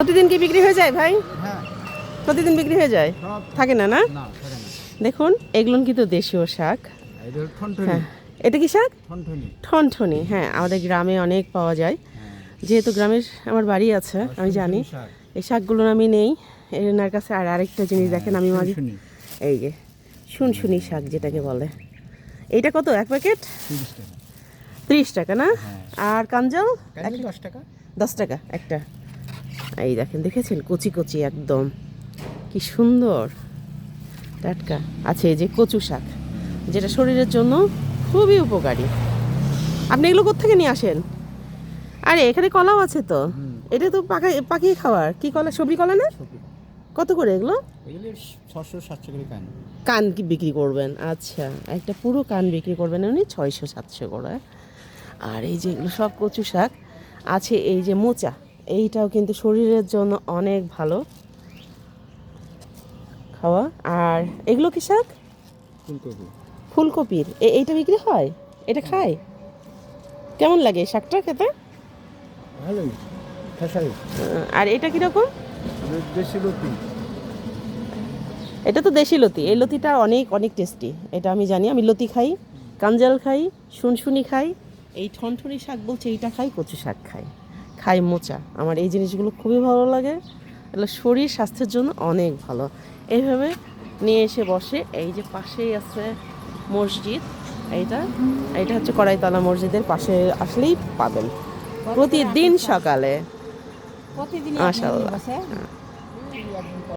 প্রতিদিন কি বিক্রি হয়ে যায় ভাই? হ্যাঁ, প্রতিদিন বিক্রি হয়ে যায়? সব থাকে না না? না থাকে না। দেখুন এগুলো কিন্তু দেশীয় শাক। এটা ঠনঠনি। হ্যাঁ, এটা কি শাক? ঠনঠনি। ঠনঠনি। হ্যাঁ, আমাদের গ্রামে অনেক পাওয়া যায়। যেহেতু গ্রামের আমার বাড়ি আছে, আমি জানি শাক। এই শাকগুলো আমি নেই এনার কাছে। আর আরেকটা জিনিস দেখেন, আমি মাঝে শুনশুনি। এই যে শুনশুনি শাক যেটাকে বলে, এইটা কত এক প্যাকেট? 30 টাকা। 30 টাকা না? হ্যাঁ। আর কাঞ্জাল কাজে 10 টাকা। 10 টাকা একটা। এই দেখেন, দেখেছেন কচি কচি একদম, কি সুন্দর টাটকা আছে। এই যে কচু শাক, যেটা শরীরের জন্য খুবই উপকারী। আপনি এগুলো কোত্থেকে নিয়ে আসেন? আরে এখানে কলাও আছে তো। এটা তো পাকিয়ে খাওয়ার কি কলা, সবজি কলা না? কত করে এগুলো? এগুলি 600-700 করে কান। কান কি বিক্রি করবেন? আচ্ছা, একটা পুরো কান বিক্রি করবেন উনি 600-700 করে। আর এই যে এগুলো সব কচু শাক আছে। এই যে মোচা, এইটাও কিন্তু শরীরের জন্য অনেক ভালো খাওয়া। আর এগুলো কি শাক? ফুলকপি। ফুলকপির এইটা বিক্রি হয়? এটা খায়? কেমন লাগে এই শাকটা খেতে? ভালোই। খেসারি। আর এটা কীরকম? দেশি লতি। এটা তো দেশি লতি। এই লতিটা অনেক অনেক টেস্টি, এটা আমি জানি। আমি লতি খাই, কাঞ্জাল খাই, শুনশুনি খাই, এই ঠনঠনি শাক বলছে এইটা খাই, কচু শাক খাই, খাই মোচা। আমার এই জিনিসগুলো খুবই ভালো লাগে। এগুলো শরীর স্বাস্থ্যের জন্য অনেক ভালো। এইভাবে নিয়ে এসে বসে। এই যে পাশেই আছে মসজিদ, এইটা এইটা হচ্ছে কড়াইতলা মসজিদের পাশে আসলেই পাবেন প্রতিদিন সকালে। মাশাআল্লাহ।